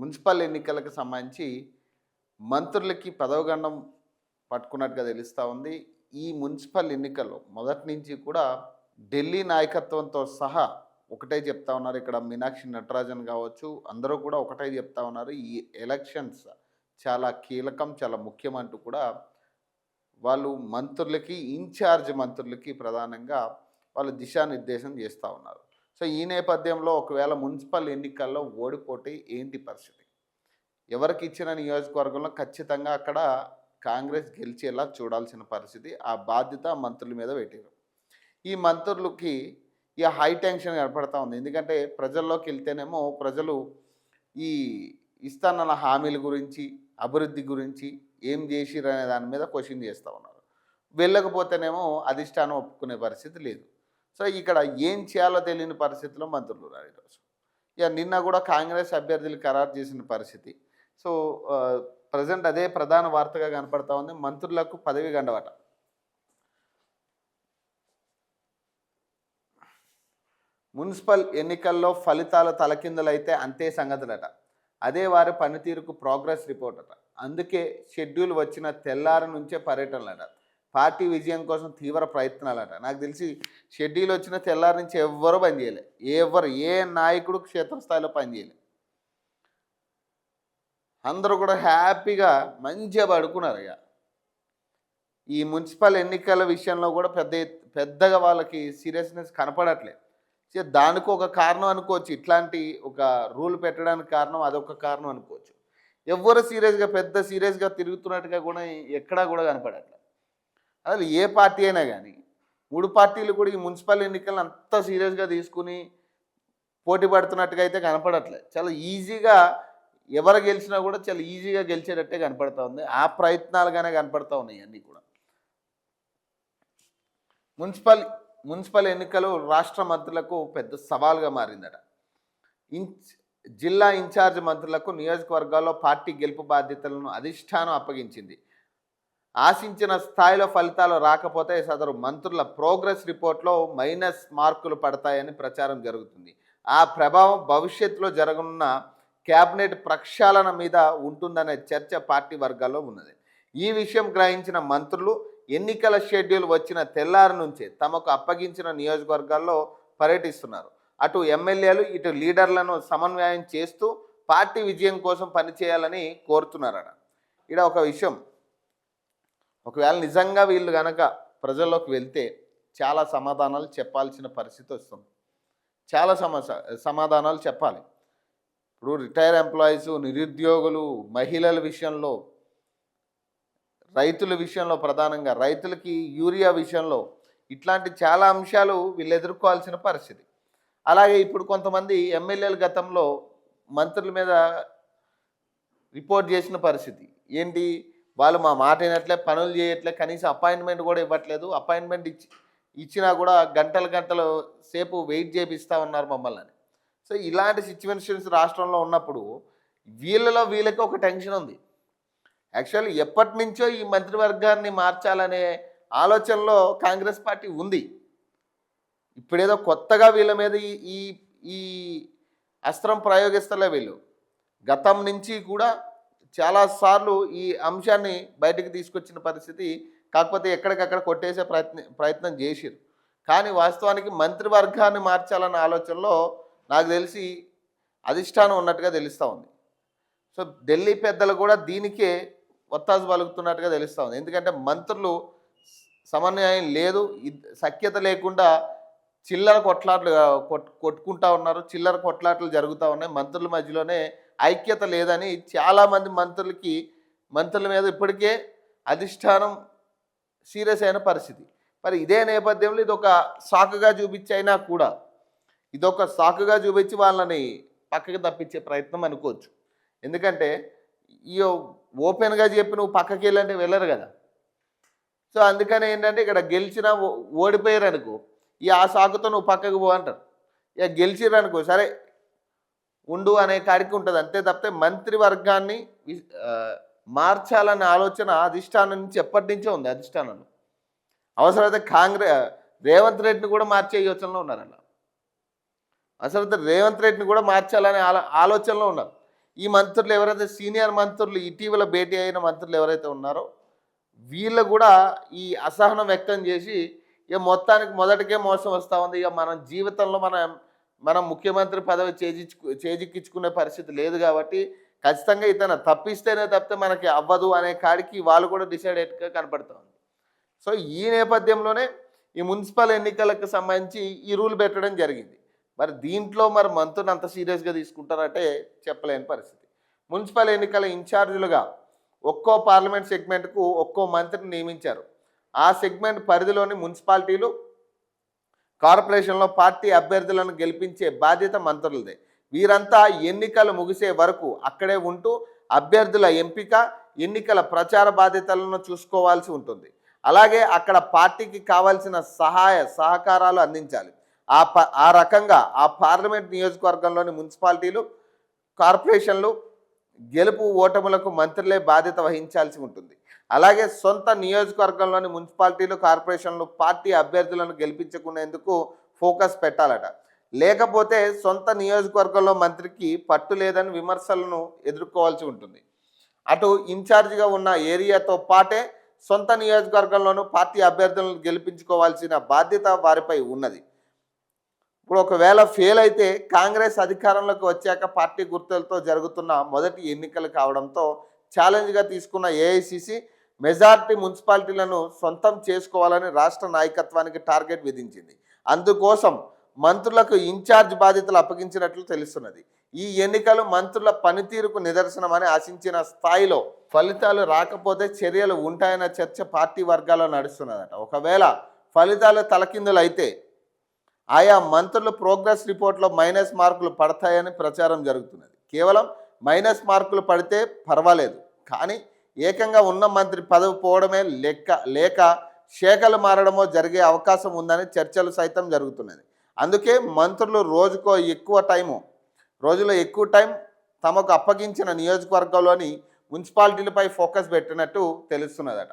Municipal ఎన్నికలకు సంబంధించి మంత్రులకి పదవగండం పట్టుకున్నట్టుగా తెలుస్తూ ఉంది. ఈ మున్సిపల్ ఎన్నికల్లో మొదటి నుంచి కూడా ఢిల్లీ నాయకత్వంతో సహా ఒకటే చెప్తా ఉన్నారు. ఇక్కడ మీనాక్షి నటరాజన్ కావచ్చు, అందరూ కూడా ఒకటే చెప్తా ఉన్నారు. ఈ ఎలక్షన్స్ చాలా కీలకం, చాలా ముఖ్యం అంటూ కూడా వాళ్ళు మంత్రులకి, ఇన్ఛార్జ్ మంత్రులకి ప్రధానంగా వాళ్ళు దిశానిర్దేశం చేస్తూ ఉన్నారు. సో ఈ నేపథ్యంలో ఒకవేళ మున్సిపల్ ఎన్నికల్లో ఓడిపోతే ఏంటి పరిస్థితి? ఎవరికి ఇచ్చిన నియోజకవర్గంలో ఖచ్చితంగా అక్కడ కాంగ్రెస్ గెలిచేలా చూడాల్సిన పరిస్థితి. ఆ బాధ్యత మంత్రుల మీద పెట్టారు. ఈ మంత్రులకి ఇక హై టెన్షన్ కనపడతా ఉంది. ఎందుకంటే ప్రజల్లోకి వెళ్తేనేమో ప్రజలు ఈ ఇస్తానన్న హామీల గురించి, అభివృద్ధి గురించి ఏం చేసిరు అనే దాని మీద క్వశ్చన్ చేస్తూ ఉన్నారు. వెళ్ళకపోతేనేమో అధిష్టానం ఒప్పుకునే పరిస్థితి లేదు. సో ఇక్కడ ఏం చేయాలో తెలియని పరిస్థితిలో మంత్రులు ఉన్నారు ఈరోజు. ఇక నిన్న కూడా కాంగ్రెస్ అభ్యర్థులు ఖరారు చేసిన పరిస్థితి. సో ప్రజెంట్ అదే ప్రధాన వార్తగా కనపడతా ఉంది. మంత్రులకు పదవి గండవట. మున్సిపల్ ఎన్నికల్లో ఫలితాలు తలకిందులైతే అంతే సంగతులట. అదే వారి పనితీరుకు ప్రోగ్రెస్ రిపోర్ట్ అట. అందుకే షెడ్యూల్ వచ్చిన తెల్లారి నుంచే పర్యటనలట. పార్టీ విజయం కోసం తీవ్ర ప్రయత్నాలట. నాకు తెలిసి షెడ్యూల్ వచ్చిన తెల్లారి నుంచి ఎవ్వరూ పనిచేయలే. ఏ నాయకుడు క్షేత్రస్థాయిలో పనిచేయలే. అందరూ కూడా హ్యాపీగా మంచిగా పడుకున్నారు. ఇక ఈ మున్సిపల్ ఎన్నికల విషయంలో కూడా పెద్దగా వాళ్ళకి సీరియస్నెస్ కనపడట్లేదు. దానికి ఒక కారణం అనుకోవచ్చు. ఇట్లాంటి ఒక రూల్ పెట్టడానికి కారణం అదొక కారణం అనుకోవచ్చు. ఎవరు పెద్ద సీరియస్గా తిరుగుతున్నట్టుగా కూడా ఎక్కడా కూడా కనపడట్లేదు. అసలు ఏ పార్టీ అయినా కానీ 3 పార్టీలు కూడా ఈ మున్సిపల్ ఎన్నికలను అంత సీరియస్గా తీసుకుని పోటీ పడుతున్నట్టుగా అయితే కనపడట్లేదు. చాలా ఈజీగా ఎవరు గెలిచినా కూడా చాలా ఈజీగా గెలిచేటట్టే కనపడతా ఉంది. ఆ ప్రయత్నాలుగానే కనపడతా ఉన్నాయి అన్నీ కూడా. మున్సిపల్ ఎన్నికలు రాష్ట్ర మంత్రులకు పెద్ద సవాల్గా మారిందట. జిల్లా ఇన్ఛార్జ్ మంత్రులకు నియోజకవర్గాల్లో పార్టీ గెలుపు బాధ్యతలను అధిష్టానం అప్పగించింది. ఆశించిన స్థాయిలో ఫలితాలు రాకపోతే సదరు మంత్రుల ప్రోగ్రెస్ రిపోర్ట్లో మైనస్ మార్కులు పడతాయని ప్రచారం జరుగుతుంది. ఆ ప్రభావం భవిష్యత్తులో జరగనున్న కేబినెట్ ప్రక్షాళన మీద ఉంటుందనే చర్చ పార్టీ వర్గాల్లో ఉన్నది. ఈ విషయం గ్రహించిన మంత్రులు ఎన్నికల షెడ్యూల్ వచ్చిన తెల్లారి నుంచే తమకు అప్పగించిన నియోజకవర్గాల్లో పర్యటిస్తున్నారు. అటు ఎమ్మెల్యేలు ఇటు లీడర్లను సమన్వయం చేస్తూ పార్టీ విజయం కోసం పనిచేయాలని కోరుతున్నారట. ఇక్కడ ఒక విషయం, ఒకవేళ నిజంగా వీళ్ళు కనుక ప్రజల్లోకి వెళ్తే చాలా సమాధానాలు చెప్పాల్సిన పరిస్థితి వస్తుంది. చాలా సమాధానాలు చెప్పాలి. ఇప్పుడు రిటైర్ ఎంప్లాయీస్, నిరుద్యోగులు, మహిళల విషయంలో, రైతుల విషయంలో, ప్రధానంగా రైతులకి యూరియా విషయంలో ఇట్లాంటి చాలా అంశాలు వీళ్ళు ఎదుర్కోవాల్సిన పరిస్థితి. అలాగే ఇప్పుడు కొంతమంది ఎమ్మెల్యేలు గతంలో మంత్రుల మీద రిపోర్ట్ చేసిన పరిస్థితి ఏంటి, వాళ్ళు మా మాట వినట్లే, పనులు చేయట్లే, కనీసం అపాయింట్మెంట్ కూడా ఇవ్వట్లేదు, అపాయింట్మెంట్ ఇచ్చినా కూడా గంటలు సేపు వెయిట్ చేపిస్తూ ఉన్నారు మమ్మల్ని. సో ఇలాంటి సిచ్యువేషన్స్ రాష్ట్రంలో ఉన్నప్పుడు వీళ్ళకి ఒక టెన్షన్ ఉంది. యాక్చువల్లీ ఎప్పటి నుంచో ఈ మంత్రివర్గాన్ని మార్చాలనే ఆలోచనలో కాంగ్రెస్ పార్టీ ఉంది. ఇప్పుడేదో కొత్తగా వీళ్ళ మీద ఈ అస్త్రం ప్రయోగిస్తలే. వీళ్ళు గతం నుంచి కూడా చాలాసార్లు ఈ అంశాన్ని బయటకు తీసుకొచ్చిన పరిస్థితి. కాకపోతే ఎక్కడికక్కడ కొట్టేసే ప్రయత్నం చేసిరు. కానీ వాస్తవానికి మంత్రివర్గాన్ని మార్చాలన్న ఆలోచనలో నాకు తెలిసి అధిష్టానం ఉన్నట్టుగా తెలుస్తూ ఉంది. సో ఢిల్లీ పెద్దలు కూడా దీనికే ఒత్తాసు పలుకుతున్నట్టుగా తెలుస్తూ ఉంది. ఎందుకంటే మంత్రులు సమన్వయం లేదు, సఖ్యత లేకుండా చిల్లర కొట్లాట్లు కొట్టుకుంటా ఉన్నారు, చిల్లర కొట్లాట్లు జరుగుతూ ఉన్నాయి. మంత్రుల మధ్యలోనే ఐక్యత లేదని చాలామంది మంత్రుల మీద ఇప్పటికే అధిష్టానం సీరియస్ అయిన పరిస్థితి. మరి ఇదే నేపథ్యంలో ఇదొక సాకుగా చూపించైనా కూడా, ఇదొక సాకుగా చూపించి వాళ్ళని పక్కకి తప్పించే ప్రయత్నం అనుకోవచ్చు. ఎందుకంటే ఈ ఓపెన్గా చెప్పి నువ్వు పక్కకి వెళ్ళంటే వెళ్ళరు కదా. సో అందుకని ఏంటంటే ఇక్కడ గెలిచినా ఓడిపోయారు అనుకో, ఆ సాకుతో నువ్వు పక్కకు పో అంటారు. ఇక గెలిచిర్రు అనుకో, సరే ఉండు అనే కాడికి ఉంటుంది. అంతే తప్పితే మంత్రివర్గాన్ని మార్చాలనే ఆలోచన అధిష్టానం నుంచి ఎప్పటి నుంచో ఉంది. అధిష్టానంలో అవసరమైతే రేవంత్ రెడ్డిని కూడా మార్చే యోచనలో ఉన్నారు. అసలు రేవంత్ రెడ్డిని కూడా మార్చాలనే ఆలోచనలో ఉన్నారు. ఈ మంత్రులు ఎవరైతే సీనియర్ మంత్రులు ఇటీవల భేటీ అయిన మంత్రులు ఎవరైతే ఉన్నారో వీళ్ళు కూడా ఈ అసహనం వ్యక్తం చేసి ఇక మొత్తానికి మొదటికే మోసం వస్తూ ఉంది, ఇక మనం జీవితంలో మనం ముఖ్యమంత్రి పదవి చేజిక్కించుకునే పరిస్థితి లేదు కాబట్టి ఖచ్చితంగా ఇతను తప్పిస్తేనే తప్పితే మనకి అవ్వదు అనే కాడికి వాళ్ళు కూడా డిసైడ్ అయ్యేట్టుగా కనపడుతూ ఉంది. సో ఈ నేపథ్యంలోనే ఈ మున్సిపల్ ఎన్నికలకు సంబంధించి ఈ రూల్ పెట్టడం జరిగింది. మరి దీంట్లో మరి మంత్రులు అంత సీరియస్గా తీసుకుంటారంటే చెప్పలేని పరిస్థితి. మున్సిపల్ ఎన్నికల ఇన్ఛార్జీలుగా ఒక్కో పార్లమెంట్ సెగ్మెంట్కు ఒక్కో మంత్రిని నియమించారు. ఆ సెగ్మెంట్ పరిధిలోని మున్సిపాలిటీలు, కార్పొరేషన్లో పార్టీ అభ్యర్థులను గెలిపించే బాధ్యత మంత్రులదే. వీరంతా ఎన్నికలు ముగిసే వరకు అక్కడే ఉంటూ అభ్యర్థుల ఎంపిక, ఎన్నికల ప్రచార బాధ్యతలను చూసుకోవాల్సి ఉంటుంది. అలాగే అక్కడ పార్టీకి కావాల్సిన సహకారాలు అందించాలి. ఆ రకంగా ఆ పార్లమెంట్ నియోజకవర్గంలోని మున్సిపాలిటీలు, కార్పొరేషన్లు గెలుపు ఓటములకు మంత్రులే బాధ్యత వహించాల్సి ఉంటుంది. అలాగే సొంత నియోజకవర్గంలోని మున్సిపాలిటీలు, కార్పొరేషన్లు పార్టీ అభ్యర్థులను గెలిపించుకునేందుకు ఫోకస్ పెట్టాలట. లేకపోతే సొంత నియోజకవర్గంలో మంత్రికి పట్టు లేదని విమర్శలను ఎదుర్కోవాల్సి ఉంటుంది. అటు ఇన్ఛార్జిగా ఉన్న ఏరియాతో పాటే సొంత నియోజకవర్గంలోనూ పార్టీ అభ్యర్థులను గెలిపించుకోవాల్సిన బాధ్యత వారిపై ఉన్నది. ఇప్పుడు ఒకవేళ ఫెయిల్ అయితే కాంగ్రెస్ అధికారంలోకి వచ్చాక పార్టీ గుర్తులతో జరుగుతున్న మొదటి ఎన్నికలు కావడంతో ఛాలెంజ్గా తీసుకున్న ఏఐసిసి మెజార్టీ మున్సిపాలిటీలను సొంతం చేసుకోవాలని రాష్ట్ర నాయకత్వానికి టార్గెట్ విధించింది. అందుకోసం మంత్రులకు ఇన్ఛార్జ్ బాధ్యతలు అప్పగించినట్లు తెలుస్తున్నది. ఈ ఎన్నికలు మంత్రుల పనితీరుకు నిదర్శనమని ఆశించిన స్థాయిలో ఫలితాలు రాకపోతే చర్యలు ఉంటాయన్న చర్చ పార్టీ వర్గాల్లో నడుస్తున్నదట. ఒకవేళ ఫలితాలు తలకిందులైతే ఆయా మంత్రులు ప్రోగ్రెస్ రిపోర్ట్లో మైనస్ మార్కులు పడతాయని ప్రచారం జరుగుతున్నది. కేవలం మైనస్ మార్కులు పడితే పర్వాలేదు, కానీ ఏకంగా ఉన్న మంత్రి పదవి పోవడమే లేక శాఖలు మారడమో జరిగే అవకాశం ఉందని చర్చలు సైతం జరుగుతున్నది. అందుకే మంత్రులు రోజులో ఎక్కువ టైం తమకు అప్పగించిన నియోజకవర్గంలోని మున్సిపాలిటీలపై ఫోకస్ పెట్టినట్టు తెలుస్తున్నదట.